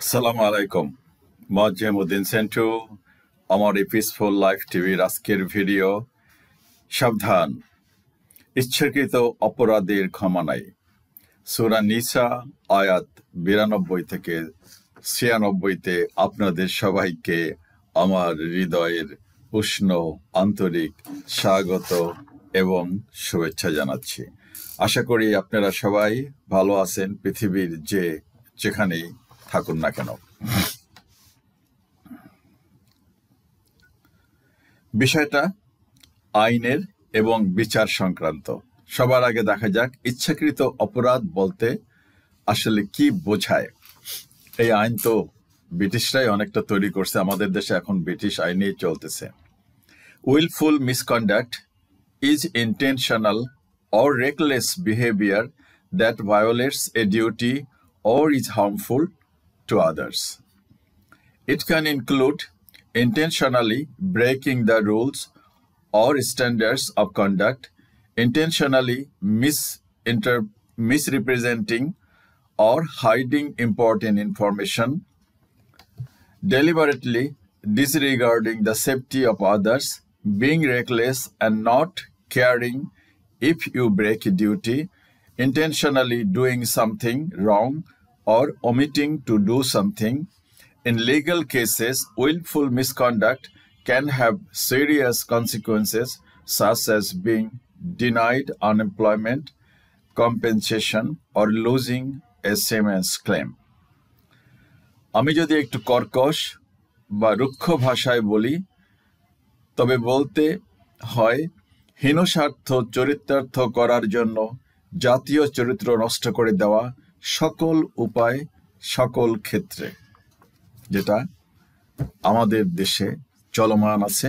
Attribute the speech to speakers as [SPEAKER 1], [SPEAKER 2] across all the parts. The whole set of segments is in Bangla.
[SPEAKER 1] আসসালামু আলাইকুম মজ্জেমউদ্দিন সেন্টু আমার এই পিসফুল লাইফ টিভির আজকের ভিডিও সাবধান ইচ্ছাকৃত অপরাধের ক্ষমা নাই সূরা নিসা আয়াত 92 থেকে 96-তে আপনাদের সবাইকে আমার হৃদয়ের উষ্ণ আন্তরিক স্বাগত এবং শুভেচ্ছা জানাচ্ছি। আশা করি আপনারা সবাই ভালো আছেন পৃথিবীর যেখানেই থাকুন না কেন। বিষয়টা আইনের এবং বিচার সংক্রান্ত। সবার আগে দেখা যাক ইচ্ছাকৃত অপরাধ বলতে আসলে কি বোঝায়। এই আইন তো ব্রিটিশরাই অনেকটা তৈরি করছে, আমাদের দেশে এখন ব্রিটিশ আইনেই চলতেছে। Wilful misconduct is intentional or reckless behavior that violates a duty or is harmful to others. It can include intentionally breaking the rules or standards of conduct, intentionally misrepresenting or hiding important information, deliberately disregarding the safety of others, being reckless and not caring if you break duty, intentionally doing something wrong or omitting to do something. In legal cases, willful misconduct can have serious consequences such as being denied unemployment, compensation, or losing a severance claim. আমি যদি একটু কর্কশ বা রুক্ষ ভাষায় বলি তবে বলতে হয় হীনস্বার্থ চরিতার্থ করার জন্য জাতীয় চরিত্র নষ্ট করে দেওয়া সকল উপায় সকল ক্ষেত্রে, যেটা আমাদের দেশে চলমান আছে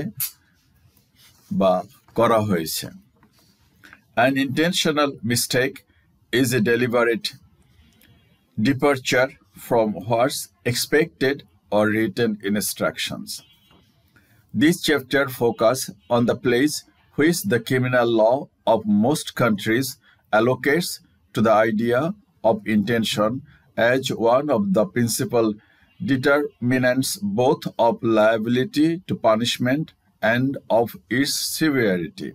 [SPEAKER 1] বা করা হয়েছে। An intentional mistake is a deliberate departure from what's expected or written instructions. This chapter focuses on the place which the criminal law of most countries allocates to the idea of intention as one of the principal determinants both of liability to punishment and of its severity.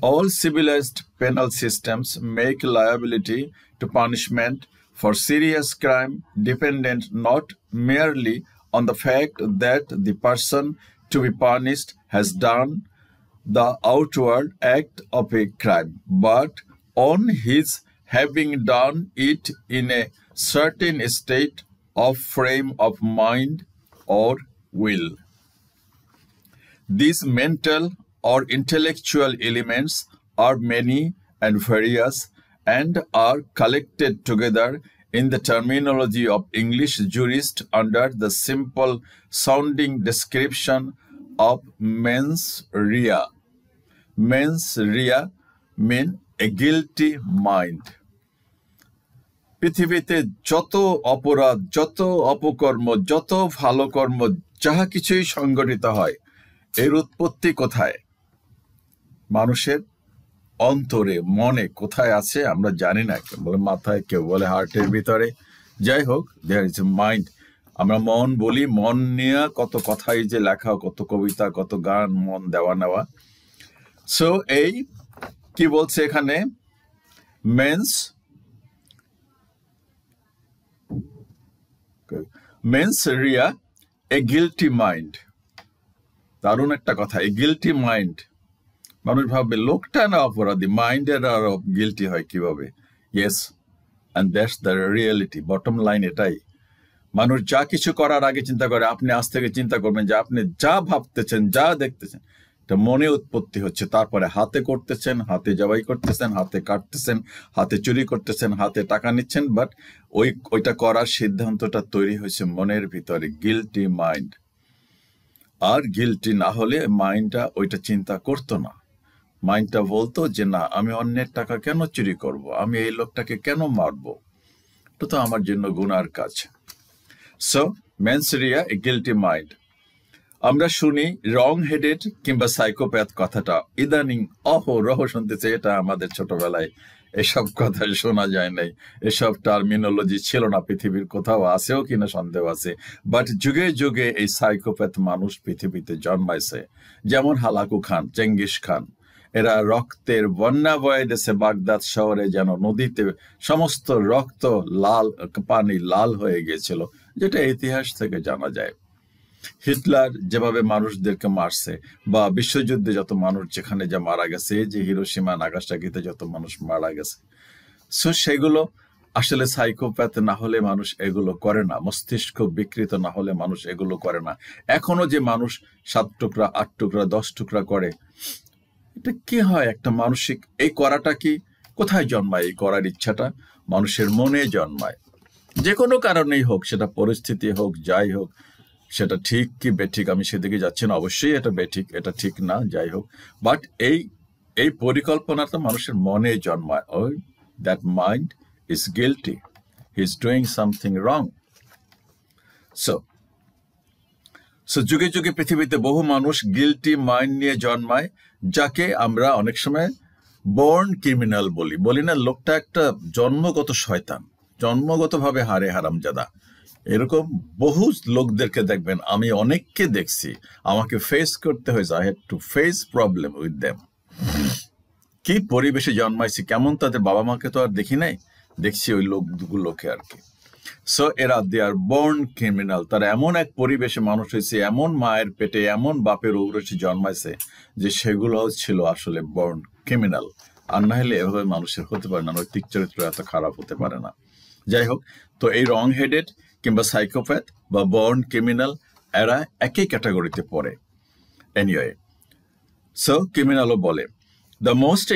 [SPEAKER 1] All civilized penal systems make liability to punishment for serious crime dependent not merely on the fact that the person to be punished has done the outward act of a crime, but on his having done it in a certain state of frame of mind or will. These mental or intellectual elements are many and various and are collected together in the terminology of English jurists under the simple sounding description of mens rea. Mens rea mean a guilty mind. পৃথিবীতে যত অপরাধ, যত অপকর্ম, যত ভালো কর্ম, যাহা কিছুই সংগঠিত হয়, এর উৎপত্তি কোথায়? মানুষের অন্তরে, মনে কোথায় আছে আমরা জানি না। কেউ বলে মাথায়, কেউ বলে হার্টের ভিতরে। যাই হোক, দেয়ার ইজ এ মাইন্ড। আমরা মন বলি, মন নিয়ে কত কথাই যে লেখা, কত কবিতা, কত গান, মন দেওয়া নেওয়া। সো এই কি বলছে এখানে, মেন্স রিয়া এ গিল্টি মাইন্ড। দারুণ একটা কথা, এ গিল্টি মাইন্ড। মানুষ ভাববে লোকটা না অপরাধী, মাইন্ডের আর গিল্টি হয় কিভাবে? Yes, and that's the reality. Bottom line এটাই। মানুষ যা কিছু করার আগে চিন্তা করে। আপনি আজ থেকে চিন্তা করবেন যে আপনি যা ভাবতেছেন, যা দেখতেছেন, এটা মনে উৎপত্তি হচ্ছে, তারপরে হাতে করতেছেন, হাতে জবাই করতেছেন, হাতে কাটতেছেন, হাতে চুরি করতেছেন, হাতে টাকা নিচ্ছেন, বাট ওইটা করার সিদ্ধান্তটা তৈরি হয়েছে মনের ভিতরে, গিল্টি মাইন্ড। আর গিল্টি না হলে মাইন্ডটা ওইটা চিন্তা করতো না। মাইন্ডটা বলতো যে না, আমি অন্যের টাকা কেন চুরি করব, আমি এই লোকটাকে কেন মারবো, এটা তো আমার জন্য গুনার কাজ। সো মেন্স রিয়া এ গিল্টি মাইন্ড। আমরা শুনি রং হেডেড কিংবা সাইকোপ্যাথ কথাটা ইদানিং অহরহ শুনতেছে। এটা আমাদের ছোটবেলায় এসব কথা শোনা যায় নাই, এসব টার্মিনোলজি ছিল না পৃথিবীর কোথাও, আছেও কিনা সন্দেহ আছে। বাট যুগে যুগে এই সাইকোপ্যাথ মানুষ পৃথিবীতে জন্মাইছে, যেমন হালাকু খান, চেঙ্গিস খান। এরা রক্তের বন্যা বয়ে দেশে বাগদাদ শহরে যেন নদীতে সমস্ত রক্ত লাল, পানি লাল হয়ে গিয়েছিল, যেটা ইতিহাস থেকে জানা যায়। হিটলার যেভাবে মানুষদেরকে মারছে, বা বিশ্বযুদ্ধে যত মানুষ যেখানে যা মারা গেছে, যে হিরোশিমা নাগাসাকিতে যত মানুষ মারা গেছে, সো সেগুলো আসলে সাইকোপ্যাথ না হলে মানুষ এগুলো করে না, মস্তিষ্ক বিকৃত না হলে মানুষ এগুলো করে না। এখনো যে মানুষ 7 টুকরা 8 টুকরা 10 টুকরা করে, এটা কি হয়? একটা মানসিক, এই করাটা কি কোথায় জন্মায়? এই করার ইচ্ছাটা মানুষের মনে জন্মায়, যে কোনো কারণেই হোক, সেটা পরিস্থিতি হোক, যাই হোক, সেটা ঠিক কি বেঠিক আমি সেদিকে যাচ্ছি না, অবশ্যই এটা বেঠিক, এটা ঠিক না, যাই হোক, বাট এই পরিকল্পনাটা মানুষের মনে জন্মায়। ওই that mind is guilty, he is doing something wrong. So যুগে যুগে পৃথিবীতে বহু মানুষ গিল্টি মাইন্ড নিয়ে জন্মায়, যাকে আমরা অনেক সময় বর্ন ক্রিমিনাল বলি না, লোকটা একটা জন্মগত শয়তান, জন্মগতভাবে হারামজাদা। এরকম বহু লোকদেরকে দেখবেন, আমি অনেককে দেখছি, আমাকে ফেস করতে হয়েছে, I had to face problem with them. কি পরিবেশে জন্মাইছি, কেমন তাদের বাবা মাকে তো আর দেখি নাই, দেখছি ওই লোকগুলোকে আর কি। সো এরা দে আর বর্ন ক্রিমিনাল, তারা এমন এক পরিবেশে মানুষ হয়েছে, এমন মায়ের পেটে এমন বাপের ঔরসে জন্মাইছে যে সেগুলো ছিল আসলে বর্ন ক্রিমিনাল। আর না হলে এভাবে মানুষের হতে পারে না, নৈতিক চরিত্র এত খারাপ হতে পারে না। যাই হোক, তো এই রং হেডেড কিংবা সাইকোপ্যাথ বা বর্ন ক্রিমিনাল, এরা একই ক্যাটাগরিতে পড়ে। এনিওয়ে, সো ক্রিমিনালও বলে the most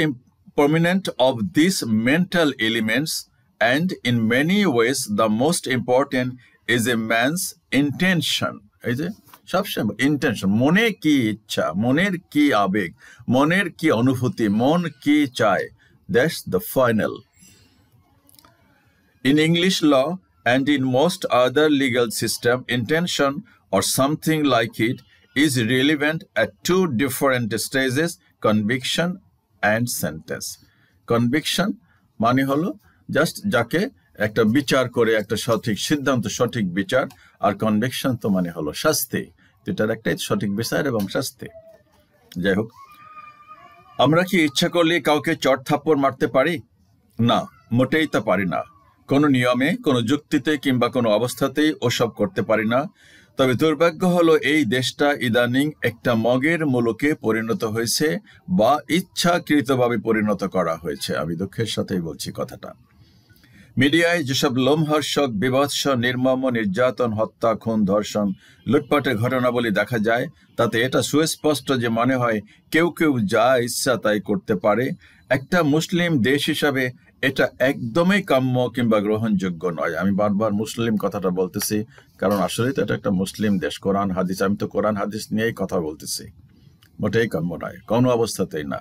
[SPEAKER 1] prominent of these mental elements, and in many ways the most important, is a man's intention. এই যে সবসময় ইন্টেনশন, মনে কি ইচ্ছা, মনের কি আবেগ, মনের কি অনুভূতি, মন কি চায়, that's the final. In English law and in most other legal system, intention or something like it is relevant at 2 different stages: conviction and sentence. Conviction মানে হলো জাস্ট যাকে একটা বিচার করে একটা সঠিক সিদ্ধান্ত, সঠিক বিচার, আর কনভিকশন তো মানে হলো শাস্তি। এটার একটাই সঠিক বিচার এবং শাস্তি। যাই হোক, আমরা কি ইচ্ছা করলে কাউকে চট থাপ্পড় মারতে পারি? না, মোটেই তা পারি না। কোনো নিয়মে, কোনো যুক্তিতে কিংবা কোনো অবস্থাতেই ওসব করতে পারি না। তবে দুর্ভাগ্য হলো এই দেশটা ইদানিং একটা মগের মুলুকে পরিণত হয়েছে, বা ইচ্ছাকৃতভাবে পরিণত করা হয়েছে। আমি দুঃখের সাথেই বলছি কথাটা। মিডিয়ায় যেসব লোমহর্ষক, বিভৎস, নির্মম নির্যাতন, হত্যা, খুন, ধর্ষণ, লুটপাটের ঘটনাবলী দেখা যায়, তাতে এটা সুস্পষ্ট যে মনে হয় কেউ কেউ যা ইচ্ছা তাই করতে পারে। একটা মুসলিম দেশ হিসাবে এটা একদমই কাম্য কিংবা গ্রহণযোগ্য নয়। আমি বারবার মুসলিম কথাটা বলতেছি, কারণ আসলে তো এটা একটা মুসলিম দেশ, কোরআন হাদিস, আমি তো কোরআন হাদিস নিয়েই কথা বলতেছি। মোটেই কাম্য নয়, কোনো অবস্থাতেই না।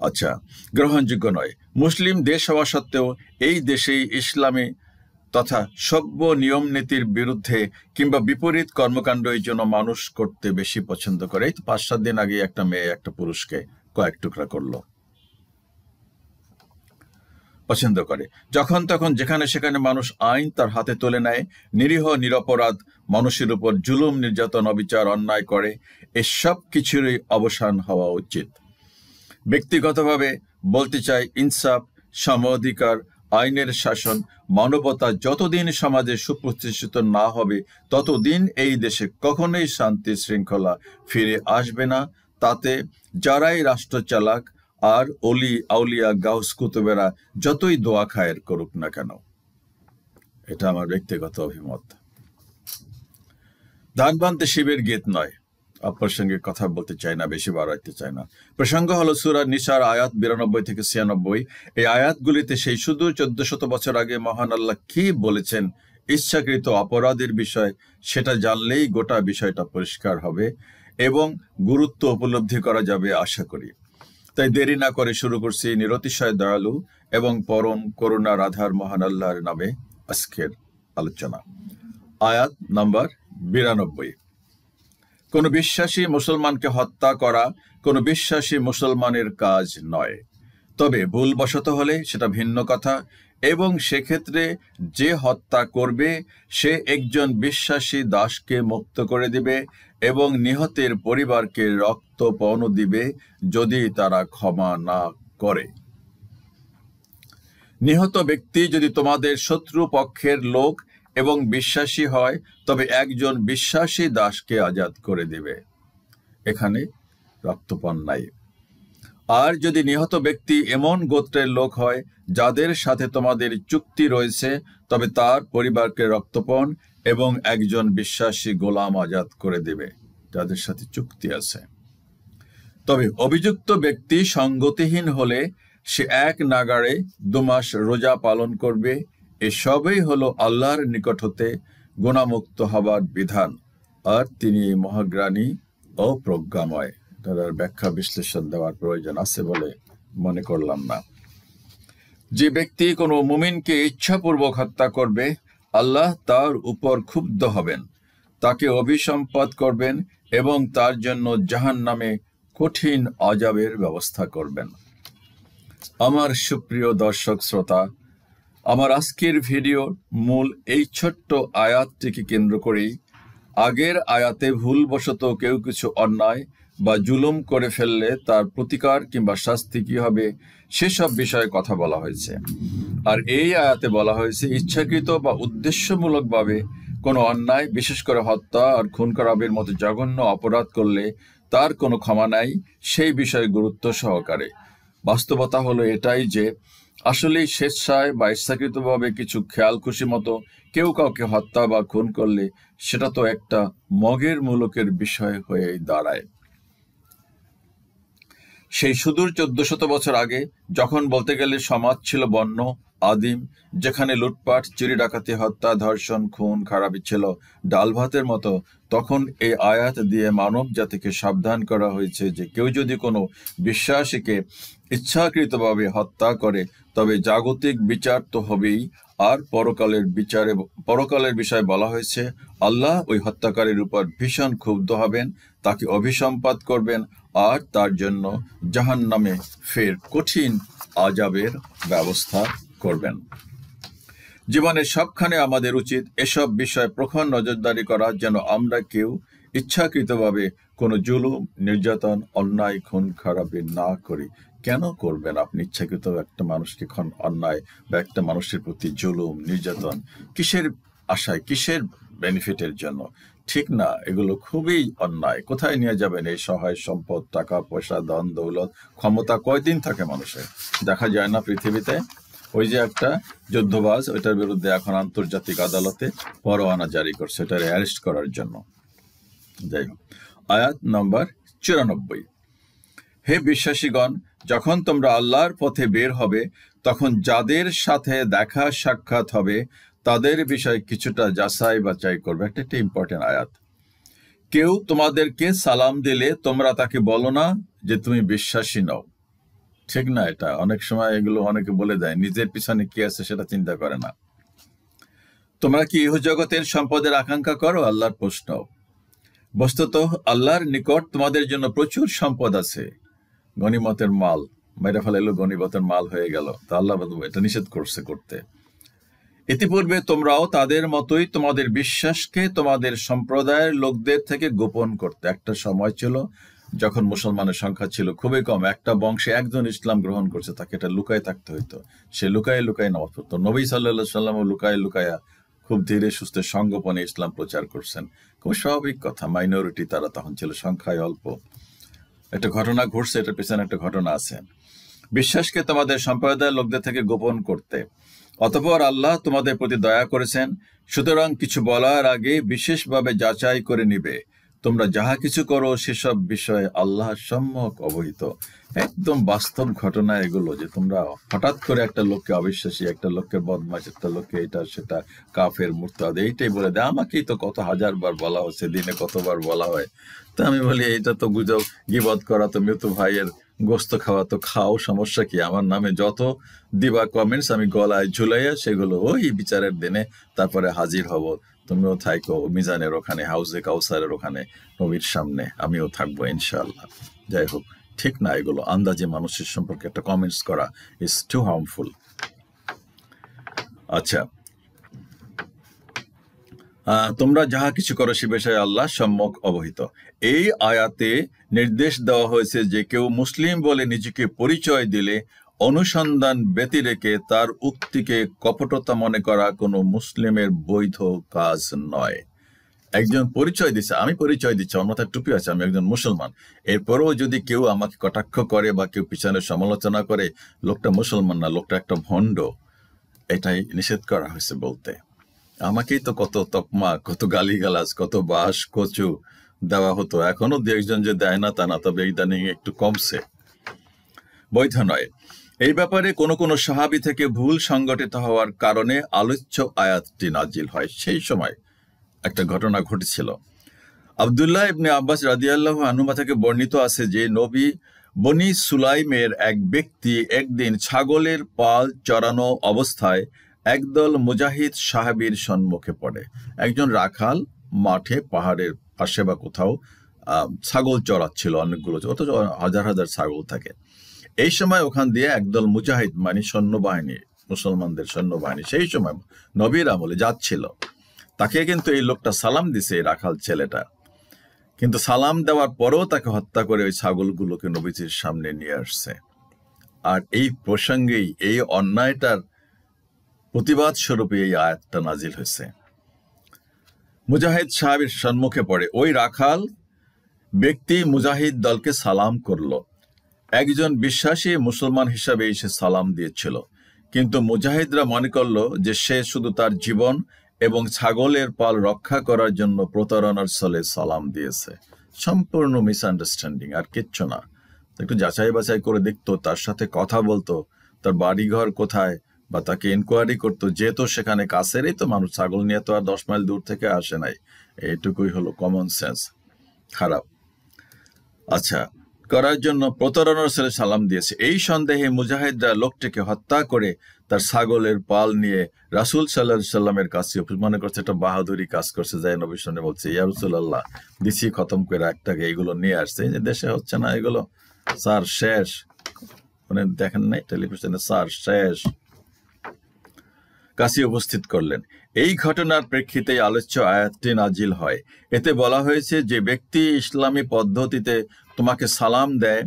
[SPEAKER 1] আচ্ছা, গ্রহণযোগ্য নয়। মুসলিম দেশ হওয়া সত্ত্বেও এই দেশেই ইসলামী তথা সভ্য নিয়ম নীতির বিরুদ্ধে কিংবা বিপরীত কর্মকাণ্ড এই জন্য মানুষ করতে বেশি পছন্দ করে। এই তো 5-7 দিন আগে একটা মেয়ে একটা পুরুষকে কয়েক টুকরা করলো, পছন্দ করে। যখন তখন যেখানে সেখানে মানুষ আইন তার হাতে তুলে নেয়, নিরীহ নিরপরাধ মানুষের উপর জুলুম, নির্যাতন, অবিচার, অন্যায় করে। এসব কিছুরই অবসান হওয়া উচিত। ব্যক্তিগতভাবে বলতে চাই, ইনসাফ, সম অধিকার, আইনের শাসন, মানবতা যতদিন সমাজে সুপ্রতিষ্ঠিত না হবে, ততদিন এই দেশে কখনোই শান্তি শৃঙ্খলা ফিরে আসবে না। তাতে যারাই রাষ্ট্র চালাক আর অলি আউলিয়া গাউস কুতুবেরা যতই দোয়া খায়ের করুক না কেন, এটা আমার ব্যক্তিগত অভিমত। ধান বানতে শিবের গীত নয়। অপ্রাসঙ্গিক কথা বলতে চাই না, বেশি বাড়াইতে চাই না। প্রসঙ্গ হলো সূরা নিসার আয়াত 92 থেকে 96। এই আয়াতগুলিতে সেই সুদূর 1400 বছর আগে মহান আল্লাহ কি বলেছেন ইচ্ছাকৃত অপরাধের বিষয়, সেটা জানলেই গোটা বিষয়টা পরিষ্কার হবে এবং গুরুত্ব উপলব্ধি করা যাবে আশা করি। তাই দেরি না করে শুরু করছি নিরতিশয় দয়ালু এবং পরম করুণা রাধার মহান আল্লাহর নামে আজকের আলোচনা। আয়াত নাম্বার 92। কোন বিশ্বাসী মুসলমানকে হত্যা করা কোন বিশ্বাসী মুসলমানের কাজ নয়। তবে ভুলবশত হলে সেটা ভিন্ন কথা, এবং সেক্ষেত্রে যে হত্যা করবে সে একজন বিশ্বাসী দাসকে মুক্ত করে দিবে এবং নিহতের পরিবারকে রক্তপণ দিবে যদি তারা ক্ষমা না করে। নিহত ব্যক্তি যদি তোমাদের শত্রু পক্ষের লোক এবং বিশ্বাসী হয় তবে একজন বিশ্বাসী দাসকে আজাদ করে দিবে, এখানে রক্তপণ নাই। আর যদি নিহত ব্যক্তি এমন গোত্রের লোক হয় যাদের সাথে তোমাদের চুক্তি রয়েছে তবে তার পরিবারকে রক্তপণ এবং একজন বিশ্বাসী গোলাম আজাদ করে দেবে যাদের সাথে চুক্তি আছে। তবে অভিযুক্ত ব্যক্তি সঙ্গতিহীন হলে সে এক নাগাড়ে 2 মাস রোজা পালন করবে। এসবই হলো আল্লাহর নিকট হতে গুণামুক্ত হবার বিধান, আর তিনি মহাজ্ঞানী ও প্রজ্ঞাময়। তার ব্যাখ্যা বিশ্লেষণ দেওয়ার প্রয়োজন আছে বলে মনে করলাম না। যে ব্যক্তি কোনো মুমিনকে ইচ্ছাপূর্বক হত্যা করবে আল্লাহ তার উপর ক্ষুব্ধ হবেন, তাকে অভিসম্পাত করবেন এবং তার জন্য জাহান্নামে কঠিন আযাবের ব্যবস্থা করবেন। আমার সুপ্রিয় দর্শক শ্রোতা, আমার আজকের ভিডিওর মূল এই ছোট্ট আয়াতটিকে কেন্দ্র করেই আগের আয়াতে ভুলবশত কেউ কিছু অন্যায় বা জুলুম করে ফেললে তার প্রতিকার কিংবা শাস্তি কি হবে সেসব বিষয়ে কথা বলা হয়েছে। আর এই আয়াতে বলা হয়েছে ইচ্ছাকৃত বা উদ্দেশ্যমূলকভাবে কোনো অন্যায়, বিশেষ করে হত্যা আর খুন খারাপের মতো জঘন্য অপরাধ করলে তার কোনো ক্ষমা নাই, সেই বিষয়ে গুরুত্ব সহকারে। বাস্তবতা হলো এটাই যে আসলেই স্বেচ্ছায় বা ইচ্ছাকৃতভাবে কিছু খেয়াল খুশি মতো কেউ কাউকে হত্যা বা খুন করলে সেটা তো একটা মগের মুলুকের বিষয় হয়ে দাঁড়ায়। সেই সুদূর 1400 বছর আগে, যখন বলতে গেলে সমাজ ছিল বন্য আদিম, যেখানে লুটপাট, চুরি ডাকাতি, হত্যা, ধর্ষণ, খুন খারাপি ছিল ডাল ভাতের মতো, তখন এই আয়াত দিয়ে মানব জাতিকে সাবধান করা হয়েছে যে কেউ যদি কোনো বিশ্বাসীকে ইচ্ছাকৃতভাবে হত্যা করে তবে জাগতিক বিচার তো হবেই, আর পরকালের বিষয়ে বলা হয়েছে আল্লাহ ওই হত্যাকারীর উপর ভীষণ ক্ষুব্ধ হবেন, তাকে অভিসম্পাত করবেন আর তার জন্য জাহান্নামে ফের কঠিন আযাবের ব্যবস্থা করবেন। জীবনের সবখানে আমাদের উচিত এসব বিষয়ে প্রখর নজরদারি করা, যেন আমরা কেউ ইচ্ছাকৃতভাবে কোনো জুলুম, নির্যাতন, অন্যায়, খুন খারাপি না করি। কেন করবেন আপনি ইচ্ছাকৃত একটা মানুষকে অন্যায় বা একটা মানুষের প্রতি জুলুম, নির্যাতন? কিসের আশায়, কিসের বেনিফিটের জন্য? ঠিক না, এগুলো খুবই অন্যায়। কোথায় নিয়ে যাবেন এই সহায় সম্পদ, টাকা পয়সা, ধন দৌলত, ক্ষমতা? কয়দিন থাকে মানুষের? দেখা যায় না পৃথিবীতে? ওই যে একটা যুদ্ধবাজ, ওইটার বিরুদ্ধে এখন আন্তর্জাতিক আদালতে পরোয়ানা জারি করছে, এটার অ্যারেস্ট করার জন্য। যাই হোক, আয়াত নম্বর 94। হে বিশ্বাসীগণ, যখন তোমরা আল্লাহর পথে বের হবে তখন যাদের সাথে দেখা সাক্ষাৎ হবে তাদের বিষয়ে কিছুটা যাচাই বাছাই করবে। একটা ইম্পর্টেন্ট আয়াত। কেউ তোমাদেরকে সালাম দিলে তোমরা তাকে বলো না যে তুমি বিশ্বাসী নও। ঠিক না? এটা অনেক সময় এগুলো অনেকে বলে দেয়, নিজের পিছনে কি আছে সেটা চিন্তা করে না। তোমরা কি ইহজগতের সম্পদের আকাঙ্ক্ষা করো? আল্লাহর প্রশ্ন। বস্তুত আল্লাহর নিকট তোমাদের জন্য প্রচুর সম্পদ আছে, গনিমতের মাল। মেরে ফেলাইলো, গনিমতের মাল হয়ে গেল, তা আল্লাহ এটা নিষেধ করছে করতে। ইতিপূর্বে তোমরাও তাদের মতোই তোমাদের বিশ্বাসকে তোমাদের সম্প্রদায়ের লোকদের থেকে গোপন করতে। একটা সময় ছিল যখন মুসলমানের সংখ্যা ছিল খুবই কম, একটা বংশে একজন ইসলাম গ্রহণ করছে, তাকে এটা লুকায় থাকতে হইতো, সে লুকায় লুকায় নামাজ পড়তো। নবী সাল্লাল্লাহু আলাইহি সাল্লামও লুকায় লুকায়া খুব ধীরে সুস্থে সঙ্গোপনে ইসলাম প্রচার করছেন। খুব স্বাভাবিক কথা, মাইনরিটি তারা তখন ছিল, সংখ্যায় অল্প। একটা ঘটনা ঘটছে, এটার পেছনে একটা ঘটনা আছে। বিশ্বাসকে তোমাদের সম্প্রদায়ের লোকদের থেকে গোপন করতে। অতঃপর আল্লাহ তোমাদের প্রতি দয়া করেছেন, সুতরাং কিছু বলার আগে বিশেষভাবে যাচাই করে নিবে। তোমরা যাহা কিছু করো সেসব বিষয়ে আল্লাহ সম্যক অবহিত। একদম বাস্তব ঘটনা এগুলো, যে তোমরা হঠাৎ করে একটা লোককে অবিশ্বাসী, একটা লোককে বদমাশ, একটা লোককে এটা সেটা, কাফের, মুরতাদ, এইটাই বলে দেয়। আমাকেই তো কত হাজারবার বলা হচ্ছে, দিনে কতবার বলা হয়। তা আমি বলি এইটা তো গুজব, গীবত করা, তুমিও তো ভাইয়ের গোস্ত খাওয়া, তো খাও, সমস্যা কি? আমার নামে যত দিবা কমেন্টস আমি গলায় ঝুলাইয়া সেগুলো ওই বিচারের দিনে তারপরে হাজির হব। তুমিও থাকো মিজানের ওখানে, হাউজে কাউসারের ওখানে, নবীর সামনে আমিও থাকবো ইনশাআল্লাহ। যাই হোক, ঠিক না, এগুলো আন্দাজে মানুষের সম্পর্কে একটা কমেন্টস করা ইজ টু হার্মফুল। আচ্ছা, তোমরা যাহা কিছু করো সে বিষয়ে আল্লাহ সম্যক অবহিত। এই আয়াতে নির্দেশ দেওয়া হয়েছে যে কেউ মুসলিম বলে নিজেকে পরিচয় দিলে অনুসন্ধান ব্যতি রেখে তার উক্তিকে কপটতা মনে করা কোনো মুসলিমের বৈধ কাজ নয়। একজন পরিচয় দিচ্ছে, আমি পরিচয় দিচ্ছি, আমার মাথায় টুপি আছে, আমি একজন মুসলমান, এরপরেও যদি কেউ আমাকে কটাক্ষ করে বা কেউ পিছনে সমালোচনা করে, লোকটা মুসলমান না, লোকটা একটা ভণ্ড, এটাই নিষেধ করা হয়েছে বলতে। আমাকেই তো কত তকমা, কত গালিগালাজ, কত বাস কচু দেওয়া হতো, এখনো দু একজন যে দেয় না তা না, তবে ইদানিং একটু কমছে, বৈধ নয়। এই ব্যাপারে কোনো কোনো সাহাবী থেকে ভুল সংগঠিত হওয়ার কারণে আলোচ্য আয়াতটি নাজিল হয়। সেই সময় একটা ঘটনা ঘটেছিল। আব্দুল্লাহ ইবনে আব্বাস রাদিয়াল্লাহু আনহুমা থেকে বর্ণিত আছে যে নবী বনি সুলাইমের এক ব্যক্তি একদিন ছাগলের পাল চড়ানো অবস্থায় একদল মুজাহিদ সাহাবীর সম্মুখে পড়ে। একজন রাখাল মাঠে পাহাড়ের পাশে বা কোথাও ছাগল চড়াচ্ছিল, অনেকগুলো, অথচ হাজার হাজার ছাগল থাকে। এই সময় ওখান দিয়ে একদল মুজাহিদ মানে সৈন্যবাহিনী, মুসলমানদের সৈন্যবাহিনী সেই সময় নবীর আমলে যাচ্ছিল। তাকে কিন্তু এই লোকটা সালাম দিছে, এই রাখাল ছেলেটা, কিন্তু সালাম দেওয়ার পরেও তাকে হত্যা করে ওই ছাগলগুলোকে নবীজির সামনে নিয়ে আসছে। আর এই প্রসঙ্গেই এই অন্যায়টার প্রতিবাদ স্বরূপে এই আয়াতটা নাজিল হয়েছে। মুজাহিদ সাহাবীর সম্মুখে পড়ে, ওই রাখাল ব্যক্তি মুজাহিদ দলকে সালাম করলো। একজন বিশ্বাসী মুসলমান হিসাবে এসে সালাম দিয়েছিল, কিন্তু মুজাহিদরা মনে করলো যে সে শুধু তার জীবন এবং ছাগলের পাল রক্ষা করার জন্য প্রতারণার ছলে সালাম দিয়েছে। সম্পূর্ণ মিসআন্ডারস্ট্যান্ডিং, আর কিচ্ছু না। একটু যাচাই বাছাই করে দেখতো, তার সাথে কথা বলতো, তার বাড়িঘর কোথায়, বা তাকে ইনকোয়ারি করতো, যেহেতু সেখানে কাছেরই তো মানুষ, ছাগল নিয়ে তো আর 10 মাইল দূর থেকে আসে নাই। এইটুকুই হলো কমন সেন্স। খারাপ। আচ্ছা, করার জন্য প্রতারণার ছেলে সালাম দিয়েছে। এই সন্দেহে মুজাহিদরা লোকটিকে হত্যা করে তার ছাগলের পাল নিয়ে রাসূল সাল্লাল্লাহু আলাইহি সাল্লামের কাছে, মনে করছে এটা বাহাদুরি কাজ করছে, যাই নবীর সামনে বলছে, ইয়া রাসূলুল্লাহ, দিছি খতম করে একটাকে, এগুলো নিয়ে আসছে, যে দেশে হচ্ছে না এগুলো, স্যার শেষ, মানে দেখেন নাই টেলিভিশনে, স্যার শেষ, কাছে উপস্থিত করলেন। এই ঘটনার প্রেক্ষিতে আলোচ্য আয়াতটি নাজিল হয়। এতে বলা হয়েছে যে ব্যক্তি ইসলামী পদ্ধতিতে তোমাকে সালাম দেয়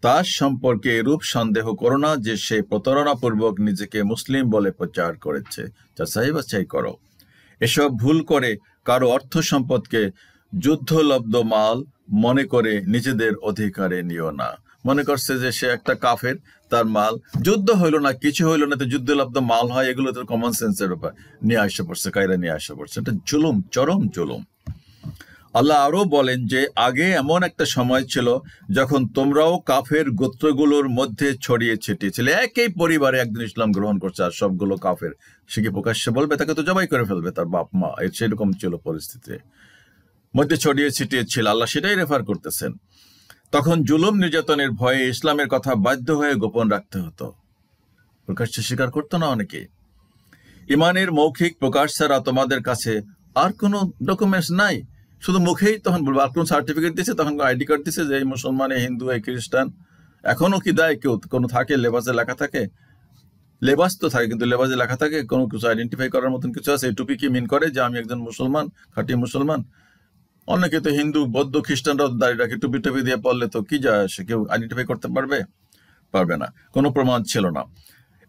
[SPEAKER 1] তার সম্পর্কে এরূপ সন্দেহ করো না যে সে প্রতারণাপূর্বক নিজেকে মুসলিম বলে প্রচার করেছে। যাচাই বাছাই করো। এসব ভুল করে কারো অর্থ সম্পদকে যুদ্ধলব্ধ মাল মনে করে নিজেদের অধিকারে নিও না। মনে করছে যে সে একটা কাফের, তার মাল যুদ্ধ হইল না, কিছু হইল না, তো যুদ্ধলব্ধ মাল হয়, এগুলো তো কমন সেন্সের ব্যাপার, নিয়ে আসা পড়ছে, কায়রা নিয়ে আসা পড়ছে। এটা জুলুম, চরম জুলুম। আল্লাহ আরো বলেন যে আগে এমন একটা সময় ছিল যখন তোমরাও কাফের গোত্রগুলোর মধ্যে ছড়িয়ে ছিটিয়েছিলে। একই পরিবারে একজন ইসলাম গ্রহণ করছে আর সবগুলো কাফের, সে কি প্রকাশ্যে বলবে? তাকে তো জবাই করে ফেলবে তার বাপ মা। সেরকম ছিল পরিস্থিতি, মধ্যে ছড়িয়ে ছিটিয়ে ছিল। আল্লাহ সেটাই রেফার করতেছেন। তখন জুলুম নির্যাতনের ভয়ে ইসলামের কথা বাধ্য হয়ে গোপন রাখতে হতো, প্রকাশ্যে স্বীকার করতো না অনেকে। ইমানের মৌখিক প্রকাশ ছাড়া তোমাদের কাছে আর কোনো ডকুমেন্টস নাই, শুধু মুখেই তখন বলবো, আর কোন সার্টিফিকেট দিচ্ছে, তখন আইডি কার্ড দিচ্ছে যে এই মুসলমান, এই হিন্দু, এই খ্রিস্টান। এখনো কি দেয় কেউ? কোনো থাকে, লেবাসে লেখা থাকে, লেবাস তো থাকে, কিন্তু লেবাসে লেখা থাকে, কোনো কিছু আইডেন্টিফাই করার মতন কিছু আছে? এই টুপি কি মিন করে যে আমি একজন মুসলমান, খাঁটি মুসলমান? অনেকে তো হিন্দু, বৌদ্ধ, খ্রিস্টানরাও দাঁড়িয়ে রাখে, টুপি টুপি দিয়ে পড়লে তো কি যায় আসে? কেউ আইডেন্টিফাই করতে পারবে না, কোনো প্রমাণ ছিল না।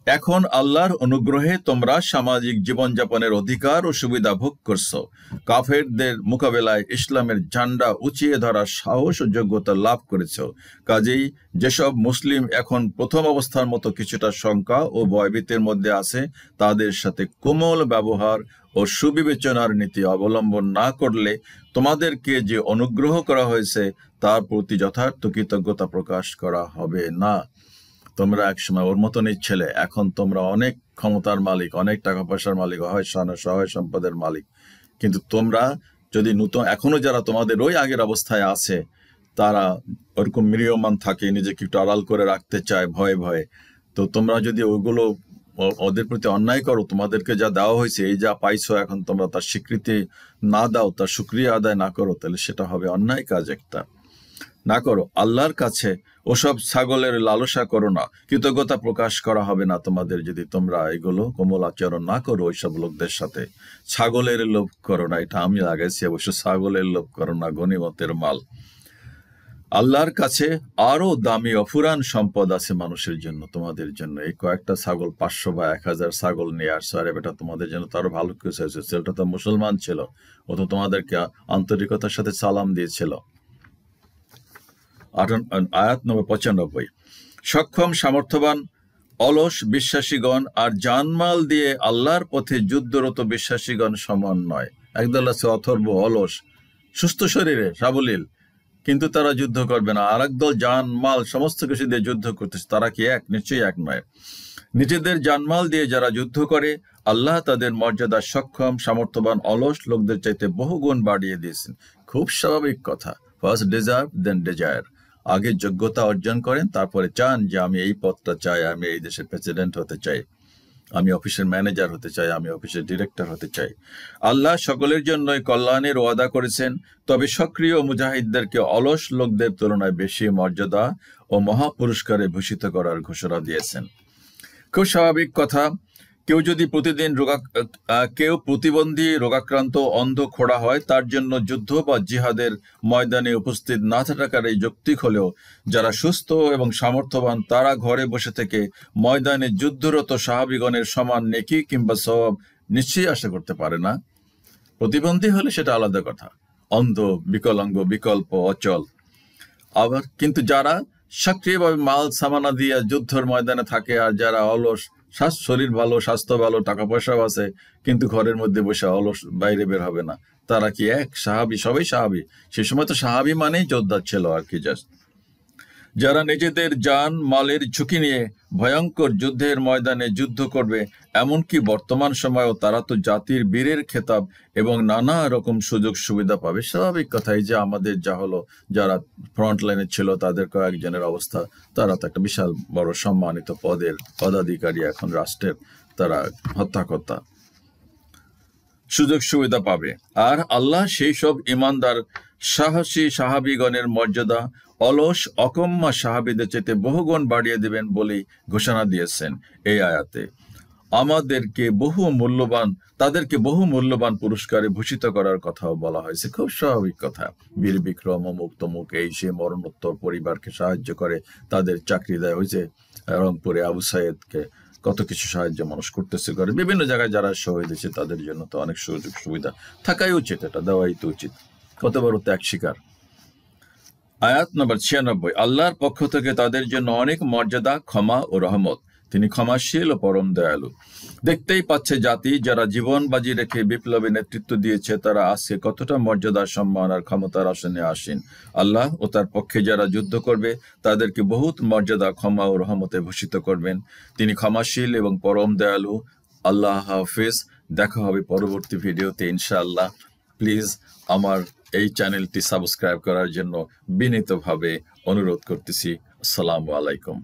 [SPEAKER 1] এখন আল্লাহর অনুগ্রহে তোমরা সামাজিক জীবনযাপনের অধিকার ও সুবিধা ভোগ করছো। কাফেরদের মোকাবেলায় ইসলামের ঝান্ডা উঁচিয়ে ধরার সাহস ও যোগ্যতা লাভ করেছো। কাজেই যেসব মুসলিম এখন প্রথম অবস্থার মতো কিছুটা শঙ্কা ও ভয়ভীতির মধ্যে আছে, তাদের সাথে কোমল ব্যবহার ও সুবিবেচনার নীতি অবলম্বন না করলে তোমাদেরকে যে অনুগ্রহ করা হয়েছে তার প্রতি যথার্থ কৃতজ্ঞতা প্রকাশ করা হবে না। তোমরা একসময় ওর মতনই ছেলে, এখন তোমরা অনেক ক্ষমতার মালিক, অনেক টাকা পয়সার মালিক, সহায় সম্পদের মালিক, কিন্তু তোমরা যদি নতুন, এখনো যারা তোমাদের ওই আগের অবস্থায় আছে, তারা ওরকম ম্রিয়মান থাকে, নিজেকে একটু আড়াল করে রাখতে চায় ভয়ে ভয়ে, তো তোমরা যদি ওইগুলো ওদের প্রতি অন্যায় করো, তোমাদেরকে যা দেওয়া হয়েছে, এই যা পাইছো, এখন তোমরা তার স্বীকৃতি না দাও, তার শুকরিয়া আদায় না করো, তাহলে সেটা হবে অন্যায় কাজ একটা। না করো। আল্লাহর কাছে ওসব ছাগলের লালসা করো না, কৃতজ্ঞতা প্রকাশ করা হবে না তোমাদের যদি তোমরা এগুলো কোমল আচরণ না করো ওইসব লোকদের সাথে। ছাগলের লোভ করো না, এটা আমি লাগাইছি অবশ্য, ছাগলের লোভ করো না, গনিমতের মাল। আল্লাহর কাছে আরো দামি অফুরান সম্পদ আছে মানুষের জন্য, তোমাদের জন্য। এই কয়েকটা ছাগল 500 বা 1000 ছাগল নিয়ে আসছো, আরে বেটা তোমাদের জন্য তো আরো ভালো কিছু আছে। ছেলেটা তো মুসলমান ছিল, ও তো তোমাদেরকে আন্তরিকতার সাথে সালাম দিয়েছিল। আয়াত নম্বর 95। সক্ষম সামর্থ্যবান অলস বিশ্বাসীগণ আর জানমাল দিয়ে আল্লাহর পথে যুদ্ধরত বিশ্বাসীগণ সমান নয়। একদল আছে অথর্ব, অলস, সুস্থ শরীরে সাবলীল, কিন্তু তারা যুদ্ধ করবে না। আর একদল জানমাল সমস্ত কিছু দিয়ে যুদ্ধ করতেছে, তারা কি এক? নিশ্চয়ই এক নয়। নিজেদের জানমাল দিয়ে যারা যুদ্ধ করে আল্লাহ তাদের মর্যাদা সক্ষম সামর্থ্যবান অলস লোকদের চাইতে বহুগুণ বাড়িয়ে দিয়েছেন। খুব স্বাভাবিক কথা। ফার্স্ট ডিজার্ভ দেন ডিজায়ার। আগে যোগ্যতা অর্জন করেন, তারপরে চান যে আমি এই পদটা চাই, আমি এই দেশের প্রেসিডেন্ট হতে চাই, আমি অফিসের ম্যানেজার হতে চাই, আমি অফিসের ডিরেক্টর হতে চাই। আল্লাহ সকলের জন্যই কল্যাণের ওয়াদা করেছেন, তবে সক্রিয় মুজাহিদদেরকে অলস লোকদের তুলনায় বেশি মর্যাদা ও মহাপুরস্কারে ভূষিত করার ঘোষণা দিয়েছেন। খুব স্বাভাবিক কথা। কেউ প্রতিবন্ধী, রোগাক্রান্ত, অন্ধ, খোড়া হয়, তার জন্য যুদ্ধ বা জিহাদের ময়দানে উপস্থিত না থাকার এই যৌক্তিক হলেও যারা সুস্থ এবং সামর্থ্যবান তারা ঘরে বসে থেকে ময়দানে যুদ্ধরত সাহাবীগণের সমান নেকি কিংবা সওয়াব নিশ্চয়ই আশা করতে পারে না। প্রতিবন্ধী হলে সেটা আলাদা কথা, অন্ধ, বিকলাঙ্গ, বিকল্প, অচল। আবার কিন্তু যারা সক্রিয়ভাবে মাল সামানা দিয়ে যুদ্ধের ময়দানে থাকে, আর যারা অলস, শরীর ভালো, স্বাস্থ্য ভালো, টাকা পয়সাও আছে, কিন্তু ঘরের মধ্যে বসে অলস, বাইরে বের হবে না, তারা কি এক? সাহাবী, সবাই সাহাবী। সে সময় তো সাহাবী মানেই যোদ্ধা ছিল আর কি। জাস্ট যারা নিজেদের জান মালের ঝুঁকি নিয়ে ভয়ঙ্কর যুদ্ধের ময়দানে যুদ্ধ করবে, এমনকি বর্তমান সময়েও তারা তো জাতির বীরের খেতাব এবং নানা রকম সুযোগ সুবিধা পাবে। স্বাভাবিক কথাই যে আমাদের যা হলো, যারা ফ্রন্ট লাইনে ছিল তাদের কয়েকজনের অবস্থা, তারা তো একটা বিশাল বড় সম্মানিত পদের পদাধিকারী এখন রাষ্ট্রের, তারা হত্যাকর্তা, সুযোগ সুবিধা পাবে। আর আল্লাহ সেই সব ইমানদার সাহসী সাহাবীগণের মর্যাদা অলস অকম্মা সাহাবীদের চেয়ে বহুগুণ বাড়িয়ে দেবেন বলেই ঘোষণা দিয়েছেন এই আয়াতে। তাদেরকে বহু মূল্যবান পুরস্কারে ভূষিত করার কথাও বলা হয়েছে। খুব স্বাভাবিক কথা। বীর বিক্রম, অমুক তমুক, এই সে মরণোত্তর পরিবারকে সাহায্য করে, তাদের চাকরি দেয়। হয়েছে রংপুরে আবু সাইদকে কত কিছু সাহায্য মানুষ করতেছে, করে বিভিন্ন জায়গায় যারা শহীদ হয়েছে তাদের জন্য তো অনেক সুযোগ সুবিধা থাকাই উচিত, এটা দেওয়াই তো উচিত। কত বড় ত্যাগ স্বীকার। আয়াত নম্বর 96। আল্লাহর পক্ষ থেকে তাদের জন্য অনেক মর্যাদা, ক্ষমা ও রহমত। তিনি ক্ষমাশীল ও পরম দয়ালু। দেখতেই পাচ্ছে জাতি যারা জীবন বাজি রেখে বিপ্লবে নেতৃত্ব দিয়েছে তারা আজকে কতটা মর্যাদা, সম্মান আর ক্ষমতার আসনে আসীন। আল্লাহ ও তার পক্ষে যারা যুদ্ধ করবে তাদেরকে বহুত মর্যাদা, ক্ষমা ও রহমতে ভূষিত করবেন। তিনি ক্ষমাশীল এবং পরম দয়ালু। আল্লাহ হাফেজ। দেখা হবে পরবর্তী ভিডিওতে ইনশাআল্লাহ। প্লিজ আমার এই চ্যানেলটি সাবস্ক্রাইব করার জন্য বিনীতভাবে অনুরোধ করতেছি। আসসালামু আলাইকুম।